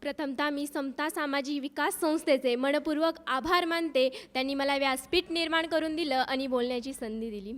प्रथमतः मी समता सामाजिक विकास संस्थेचे मनपूर्वक आभार मानते. त्यांनी मला व्यासपीठ निर्माण करून दिलं आणि बोलण्याची संधी दिली.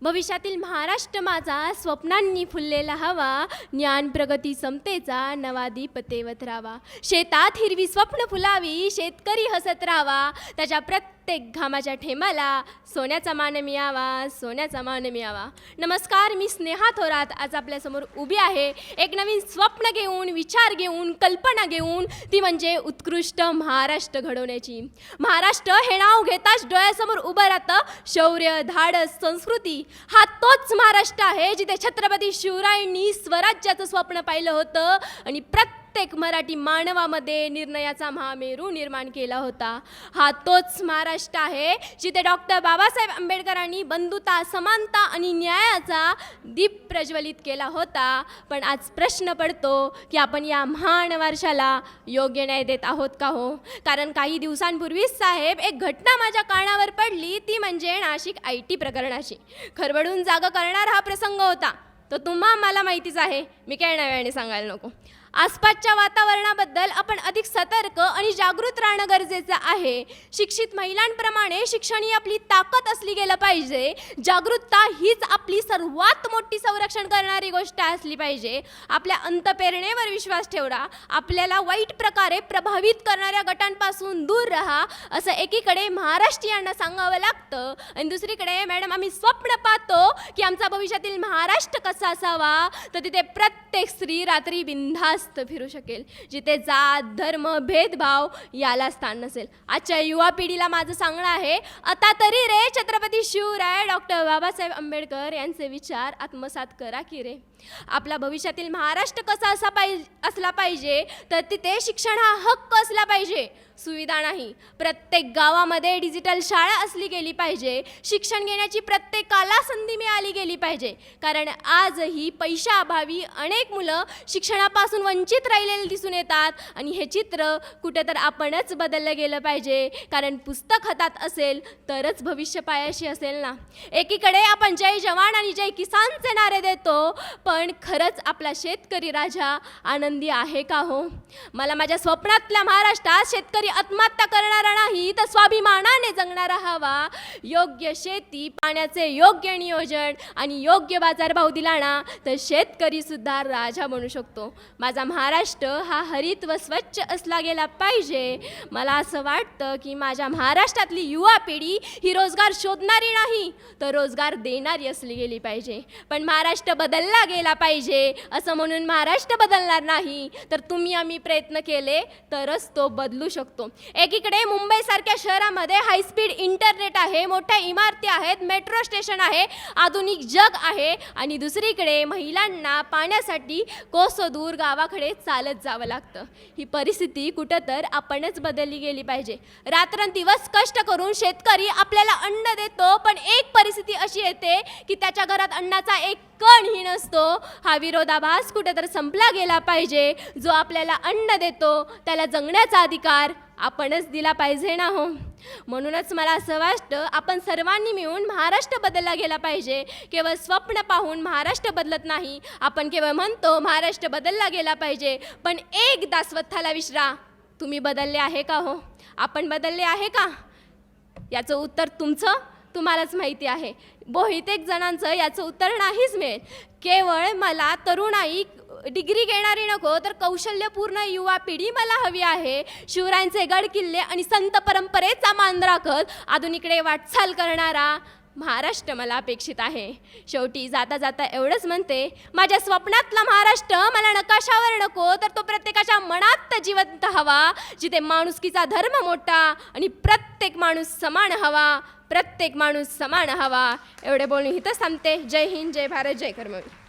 भविष्यातील महाराष्ट्र माझा स्वप्नांनी फुललेला हवा, ज्ञान प्रगती समतेचा नवा दीप तेवत राहावा. शेतात हिरवी स्वप्न फुलावी, शेतकरी हसत राहावा, त्याच्या प्रत्येक घामाच्या ठेमाला सोन्याचा मान मिळावा, सोन्याचा मान मिळावा. नमस्कार, मी स्नेहा थोरात आज आपल्यासमोर उभी आहे. एक नवीन स्वप्न घेऊन, विचार घेऊन, कल्पना घेऊन, ती म्हणजे उत्कृष्ट महाराष्ट्र घडवण्याची. महाराष्ट्र हे नाव घेताच डोळ्यासमोर उभं राहतं शौर्य, धाडस, संस्कृती. हा तोच महाराष्ट्र आहे जिथे छत्रपती शिवरायांनी स्वराज्याचं स्वप्न पाहिलं होतं आणि प्रत्येक मराठी मानवामध्ये निर्णयाचा महामेरू निर्माण केला होता. हा तोच महाराष्ट्र आहे जिथे डॉक्टर बाबासाहेब आंबेडकरांनी बंधुता, समानता आणि न्यायाचा दीप प्रज्वलित केला होता. पण आज प्रश्न पडतो की आपण या महान वर्षाला योग्य न्याय देत आहोत का हो? कारण काही दिवसांपूर्वीच साहेब एक घटना माझ्या कानावर पडली, ती म्हणजे नाशिक IT प्रकरणाची. खरबडून जागा करणारा हा प्रसंग होता. तो मला माहितीच आहे, मी काय नव्याने सांगायला नको. आसपासच्या वातावरणाबद्दल आपण अधिक सतर्क आणि जागृत राहणं गरजेचं आहे. शिक्षित महिलांप्रमाणे शिक्षण ही आपली ताकद असली गेलं पाहिजे. जागरूकता हीच आपली सर्वात मोठी संरक्षण करणारी गोष्ट असली पाहिजे. आपल्या अंतप्रेरणेवर विश्वास ठेवा. आपल्याला वाईट प्रकारे प्रभावित करणाऱ्या गटांपासून दूर राहा, असं एकीकडे महाराष्ट्रीयांना सांगावं लागतं आणि दुसरीकडे मॅडम आम्ही स्वप्न पाहतो की आमचा भविष्यातील महाराष्ट्र कसा असावा, तर तिथे प्रत्येक स्त्री रात्री बिनधास्त फिरू शकेल, जिथे जात, धर्म, भेदभाव याला स्थान नसेल. आजच्या युवा पिढीला माझं सांगणं आहे, आता तरी रे छत्रपती शिवराय डॉक्टर बाबासाहेब आंबेडकर यांचे विचार आत्मसात करा की रे. आपला भविष्यातील महाराष्ट्र कसा असला पाहिजे, तर तिथे शिक्षण हा हक्क असला पाहिजे, सुविधा नाही. प्रत्येक गावामध्ये डिजिटल शाळा असली गेली पाहिजे. शिक्षण घेण्याची प्रत्येकाला संधी मिळाली गेली पाहिजे. कारण आजही पैशाअभावी अनेक मुलं शिक्षणापासून वंचित राहिलेले दिसून येतात आणि हे चित्र कुठं तर आपणच बदललं गेलं पाहिजे. कारण पुस्तक हातात असेल तरच भविष्य पायाशी असेल ना. एकीकडे आपण जय जवान आणि जय किसानचे नारे देतो, पण खरंच आपला शेतकरी राजा आनंदी आहे का हो? मला माझ्या स्वप्नातल्या महाराष्ट्रात शेतकरी आत्महत्या करणारा नाही तर स्वाभिमानाने जगणारा हवा. योग्य शेती, पाण्याचे योग्य नियोजन आणि योग्य बाजारभाव दिला ना तर शेतकरी सुद्धा राजा बनू शकतो. माझा महाराष्ट्र हा हरित व स्वच्छ असला गेला पाहिजे. मला असं वाटतं की माझ्या महाराष्ट्रातली युवा पिढी ही रोजगार शोधणारी नाही तर रोजगार देणारी असली गेली पाहिजे. पण महाराष्ट्र बदलला गेला पाहिजे असं म्हणून महाराष्ट्र बदलणार नाही, तर तुम्ही आम्ही प्रयत्न केले तरच तो बदलू शकतो. एकीकडे मुंबईसारख्या शहरामध्ये हायस्पीड इंटरनेट आहे, मोठ्या इमारती आहेत, मेट्रो स्टेशन आहे, आधुनिक जग आहे आणि दुसरीकडे महिलांना पाण्यासाठी कोसदूर गावाकडे चालत जावं लागतं. ही परिस्थिती कुठं तर आपणच बदलली गेली पाहिजे. रात्रंदिवस कष्ट करून शेतकरी आपल्याला अन्न देतो, पण एक परिस्थिती अशी येते की त्याच्या घरात अन्नाचा एक कणही नसतो. हा विरोधाभास कुठं तर संपला गेला पाहिजे. जो आपल्याला अन्न देतो त्याला जगण्याचा अधिकार आपणच दिला पाहिजे ना हो. म्हणूनच मला असं वाटतं आपण सर्वांनी मिळून महाराष्ट्र बदलला गेला पाहिजे. केवळ स्वप्न पाहून महाराष्ट्र बदलत नाही. आपण केवळ म्हणतो महाराष्ट्र बदलला गेला पाहिजे, पण एकदा स्वतःला विचारा, तुम्ही बदलले आहे का हो? आपण बदलले आहे का? याचं उत्तर तुम्हालाच माहिती आहे. बहुतेक जणांचं याचं उत्तर नाहीच मिळेल. केवळ मला तरुणाई, डिग्री घेणारी नको तर कौशल्यपूर्ण युवा पिढी मला हवी आहे. शिवरायांचे गड किल्ले आणि संत परंपरेचा मान राखत आधुनिकडे वाटचाल करणारा महाराष्ट्र मला अपेक्षित आहे. शेवटी जाता जाता एवढंच म्हणते, माझ्या स्वप्नातला महाराष्ट्र मला नकाशावर नको तर तो प्रत्येकाच्या मनात जिवंत हवा, जिथे माणुसकीचा धर्म मोठा आणि प्रत्येक माणूस समान हवा, प्रत्येक माणूस समान हवा. एवढे बोलून इथंच थांबते. जय हिंद, जय भारत, जय कर्मवीर.